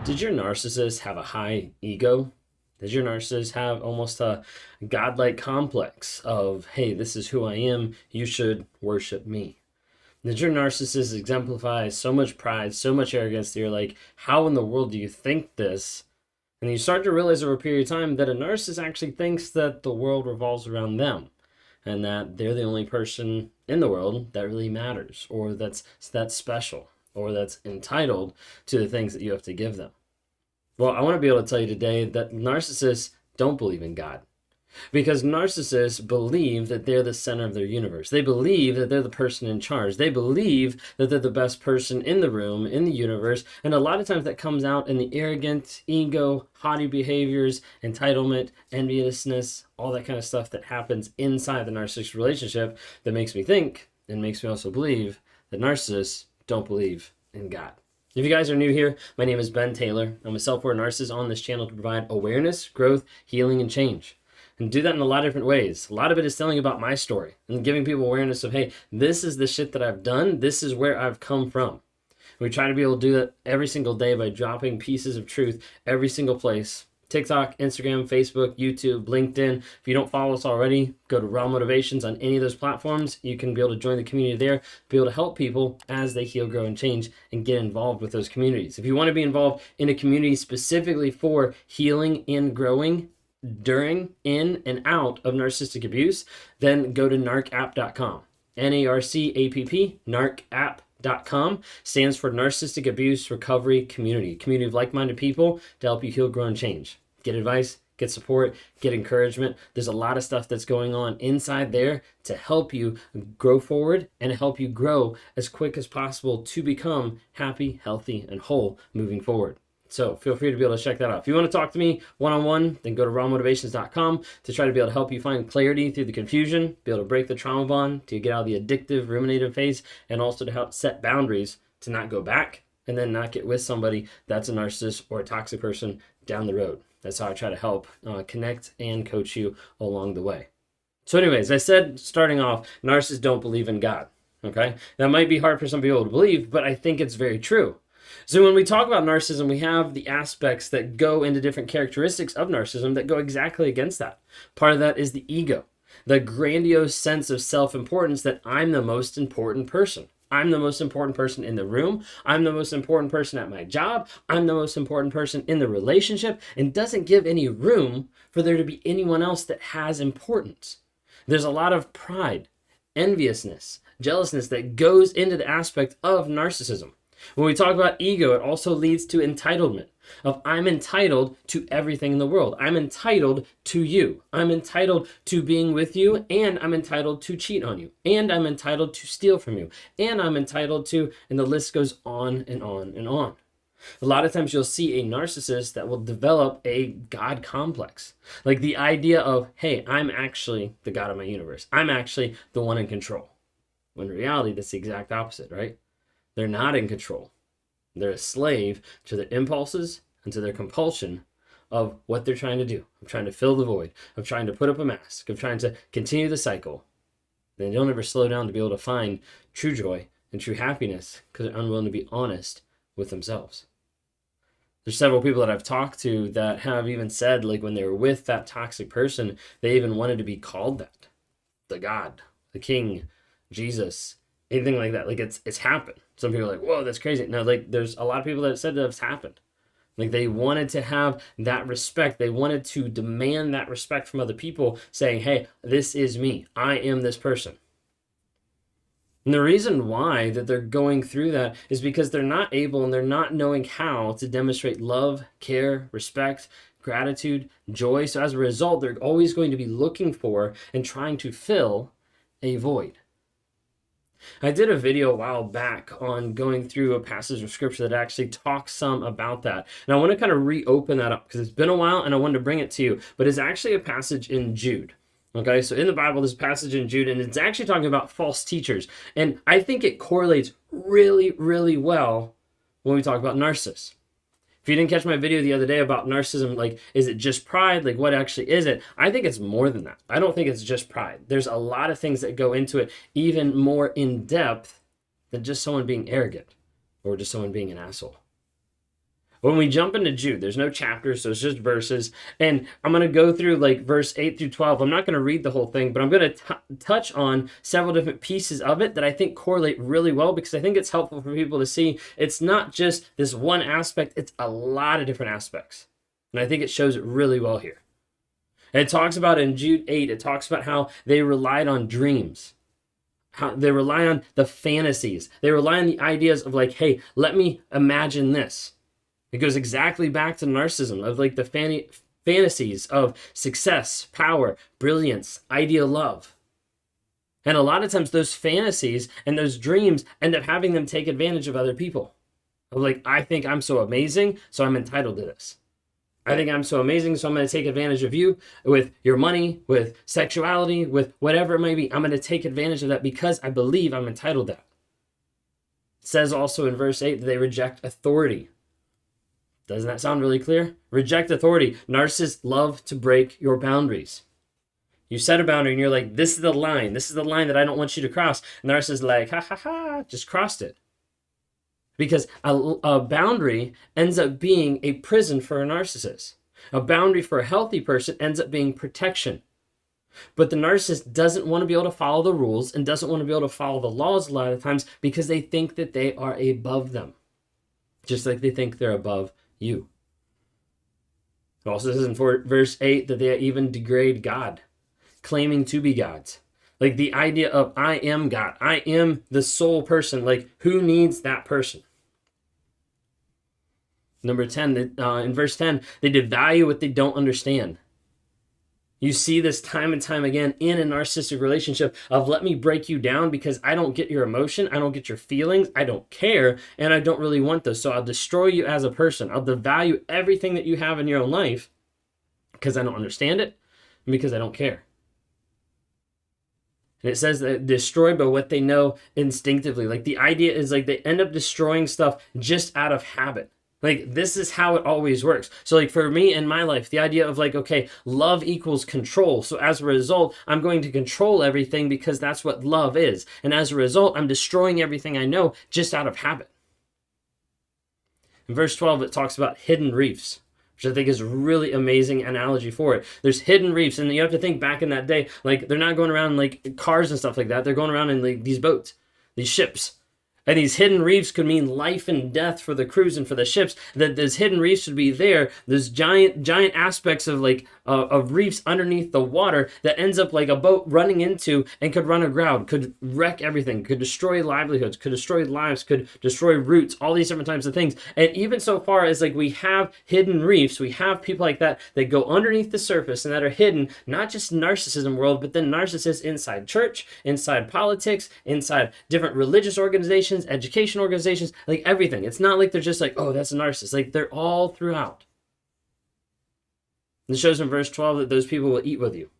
Did your narcissist have a high ego? Does your narcissist have almost a godlike complex of, hey, this is who I am, you should worship me? Did your narcissist exemplify so much pride, so much arrogance that you're like, how in the world do you think this? And you start to realize over a period of time that a narcissist actually thinks that the world revolves around them and that they're the only person in the world that really matters or that's special or that's entitled to the things that you have to give them. Well, I want to be able to tell you today that narcissists don't believe in God because narcissists believe that they're the center of their universe. They believe that they're the person in charge. They believe that they're the best person in the room, in the universe. And a lot of times that comes out in the arrogant, ego, haughty behaviors, entitlement, enviousness, all that kind of stuff that happens inside the narcissistic relationship that makes me think and makes me also believe that narcissists don't believe in God. If you guys are new here, my name is Ben Taylor. I'm a self-aware narcissist on this channel to provide awareness, growth, healing, and change. And do that in a lot of different ways. A lot of it is telling about my story and giving people awareness of, hey, this is the shit that I've done. This is where I've come from. We try to be able to do that every single day by dropping pieces of truth every single place. TikTok, Instagram, Facebook, YouTube, LinkedIn. If you don't follow us already, go to Raw Motivations on any of those platforms. You can be able to join the community there, be able to help people as they heal, grow, and change and get involved with those communities. If you want to be involved in a community specifically for healing and growing during, in, and out of narcissistic abuse, then go to narcapp.com. NARCAPP, narcapp.com stands for Narcissistic Abuse Recovery Community. Community of like-minded people to help you heal, grow, and change. Get advice, get support, get encouragement. There's a lot of stuff that's going on inside there to help you grow forward and help you grow as quick as possible to become happy, healthy, and whole moving forward. So feel free to be able to check that out. If you want to talk to me one-on-one, then go to rawmotivations.com to try to be able to help you find clarity through the confusion, be able to break the trauma bond, to get out of the addictive, ruminative phase, and also to help set boundaries to not go back and then not get with somebody that's a narcissist or a toxic person down the road. That's how I try to help connect and coach you along the way. So anyways, I said starting off, narcissists don't believe in God. Okay? That might be hard for some people to believe, but I think it's very true. So when we talk about narcissism, we have the aspects that go into different characteristics of narcissism that go exactly against that. Part of that is the ego, the grandiose sense of self-importance that I'm the most important person. I'm the most important person in the room. I'm the most important person at my job. I'm the most important person in the relationship, and doesn't give any room for there to be anyone else that has importance. There's a lot of pride, enviousness, jealousness that goes into the aspect of narcissism. When we talk about ego, it also leads to entitlement of I'm entitled to everything in the world. I'm entitled to you. I'm entitled to being with you, and I'm entitled to cheat on you, and I'm entitled to steal from you, and I'm entitled to, and the list goes on and on and on. A lot of times you'll see a narcissist that will develop a God complex. Like the idea of, hey, I'm actually the God of my universe. I'm actually the one in control. When in reality, that's the exact opposite, right? They're not in control. They're a slave to their impulses and to their compulsion of what they're trying to do, of trying to fill the void, of trying to put up a mask, of trying to continue the cycle. They don't ever slow down to be able to find true joy and true happiness because they're unwilling to be honest with themselves. There's several people that I've talked to that have even said, like when they were with that toxic person, they even wanted to be called that. The God, the King, Jesus, anything like that. Like it's happened. Some people are like, whoa, that's crazy. No, like there's a lot of people that said that it's happened. Like they wanted to have that respect. They wanted to demand that respect from other people saying, hey, this is me. I am this person. And the reason why that they're going through that is because they're not able and they're not knowing how to demonstrate love, care, respect, gratitude, joy. So as a result, they're always going to be looking for and trying to fill a void. I did a video a while back on going through a passage of scripture that actually talks some about that. And I want to kind of reopen that up because it's been a while and I wanted to bring it to you. But it's actually a passage in Jude. Okay, so in the Bible, there's a passage in Jude, and it's actually talking about false teachers. And I think it correlates really, really well when we talk about narcissists. If you didn't catch my video the other day about narcissism, like, is it just pride? Like, what actually is it? I think it's more than that. I don't think it's just pride. There's a lot of things that go into it, even more in depth than just someone being arrogant or just someone being an asshole. When we jump into Jude, there's no chapters, so it's just verses. And I'm going to go through like verse 8 through 12. I'm not going to read the whole thing, but I'm going to touch on several different pieces of it that I think correlate really well, because I think it's helpful for people to see it's not just this one aspect, it's a lot of different aspects. And I think it shows it really well here. And it talks about in Jude 8, it talks about how they relied on dreams. How they rely on the fantasies. They rely on the ideas of like, hey, let me imagine this. It goes exactly back to narcissism of like the fantasies of success, power, brilliance, ideal love. And a lot of times those fantasies and those dreams end up having them take advantage of other people. Of like, I think I'm so amazing, so I'm entitled to this. I think I'm so amazing, so I'm going to take advantage of you with your money, with sexuality, with whatever it may be. I'm going to take advantage of that because I believe I'm entitled to that. It says also in verse 8 that they reject authority. Doesn't that sound really clear? Reject authority. Narcissists love to break your boundaries. You set a boundary and you're like, this is the line. This is the line that I don't want you to cross. And narcissists is like, ha ha ha, just crossed it. Because a boundary ends up being a prison for a narcissist. A boundary for a healthy person ends up being protection. But the narcissist doesn't want to be able to follow the rules and doesn't want to be able to follow the laws a lot of times because they think that they are above them. Just like they think they're above you. It also says in verse 8 that they even degrade God, claiming to be gods. Like the idea of I am God. I am the sole person. Like who needs that person? Number 10, in verse 10, they devalue what they don't understand. You see this time and time again in a narcissistic relationship of let me break you down because I don't get your emotion, I don't get your feelings, I don't care, and I don't really want those. So I'll destroy you as a person. I'll devalue everything that you have in your own life because I don't understand it and because I don't care. And it says that destroyed by what they know instinctively. Like the idea is like they end up destroying stuff just out of habit. Like this is how it always works. So like for me in my life, the idea of like, okay, love equals control. So as a result, I'm going to control everything because that's what love is. And as a result, I'm destroying everything I know just out of habit. In verse 12, it talks about hidden reefs, which I think is a really amazing analogy for it. There's hidden reefs, and you have to think back in that day, like they're not going around in like cars and stuff like that. They're going around in like these boats, these ships. And these hidden reefs could mean life and death for the crews and for the ships. That those hidden reefs should be there. There's giant aspects of like of reefs underneath the water that ends up like a boat running into and could run aground, could wreck everything, could destroy livelihoods, could destroy lives, could destroy roots, all these different types of things. And even so far as like we have hidden reefs, we have people like that that go underneath the surface and that are hidden, not just narcissism world, but then narcissists inside church, inside politics, inside different religious organizations, education organizations, like everything. It's not like they're just like, oh, that's a narcissist. Like they're all throughout. It shows in verse 12 that those people will eat with you.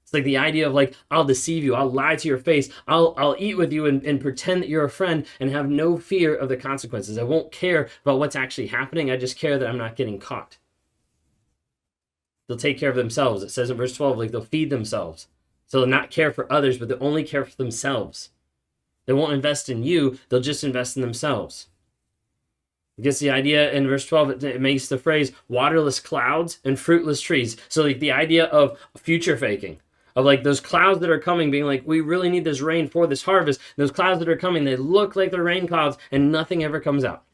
It's like the idea of like, I'll deceive you, I'll lie to your face, I'll eat with you and pretend that you're a friend and have no fear of the consequences. I won't care about what's actually happening. I just care that I'm not getting caught. They'll take care of themselves. It says in verse 12, like they'll feed themselves. So they'll not care for others, but they'll only care for themselves. They won't invest in you, they'll just invest in themselves. It gets the idea in verse 12, it makes the phrase waterless clouds and fruitless trees. So like the idea of future faking, of like those clouds that are coming being like, we really need this rain for this harvest. Those clouds that are coming, they look like they're rain clouds and nothing ever comes out.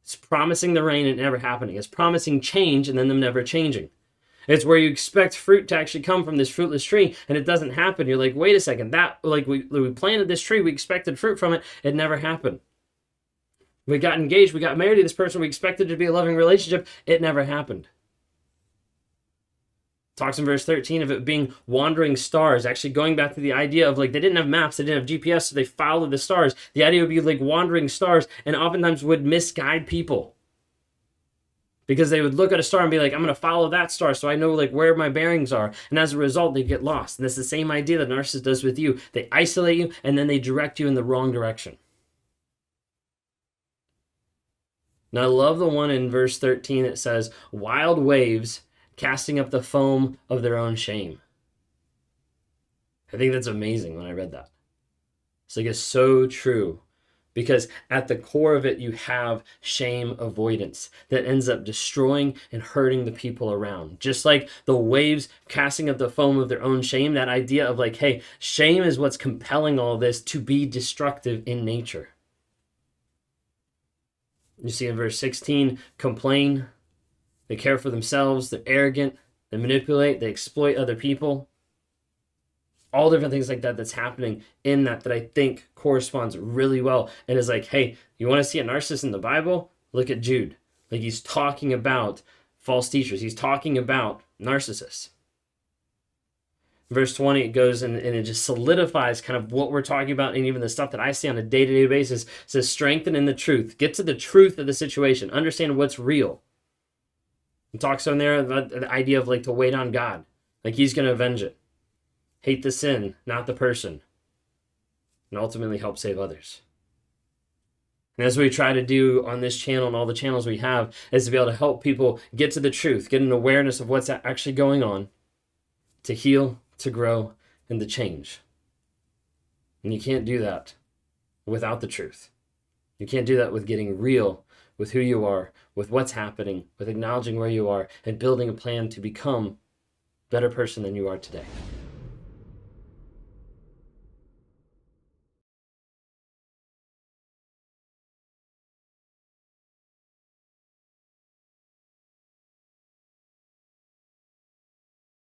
It's promising the rain and never happening. It's promising change and then them never changing. It's where you expect fruit to actually come from this fruitless tree, and it doesn't happen. You're like, wait a second, that like we planted this tree, we expected fruit from it, it never happened. We got engaged, we got married to this person, we expected it to be a loving relationship, it never happened. Talks in verse 13 of it being wandering stars, actually going back to the idea of like they didn't have maps, they didn't have GPS, so they followed the stars. The idea would be like wandering stars, and oftentimes would misguide people. Because they would look at a star and be like, I'm going to follow that star so I know like where my bearings are. And as a result, they get lost. And that's the same idea that narcissist does with you. They isolate you and then they direct you in the wrong direction. Now I love the one in verse 13 that says, wild waves casting up the foam of their own shame. I think that's amazing when I read that. It's like it's so true Because at the core of it, you have shame avoidance that ends up destroying and hurting the people around. Just like the waves casting up the foam of their own shame, that idea of like, hey, shame is what's compelling all this to be destructive in nature. You see in verse 16, complain, they care for themselves, they're arrogant, they manipulate, they exploit other people. All different things like that that's happening in that I think corresponds really well. And is like, hey, you want to see a narcissist in the Bible? Look at Jude. Like, he's talking about false teachers. He's talking about narcissists. Verse 20, it goes and it just solidifies kind of what we're talking about, and even the stuff that I see on a day-to-day basis. It says, strengthen in the truth. Get to the truth of the situation. Understand what's real. It talks on there about the idea of like to wait on God. Like he's going to avenge it. Hate the sin, not the person. And ultimately help save others. And as we try to do on this channel and all the channels we have, is to be able to help people get to the truth, get an awareness of what's actually going on, to heal, to grow, and to change. And you can't do that without the truth. You can't do that with getting real with who you are, with what's happening, with acknowledging where you are, and building a plan to become a better person than you are today.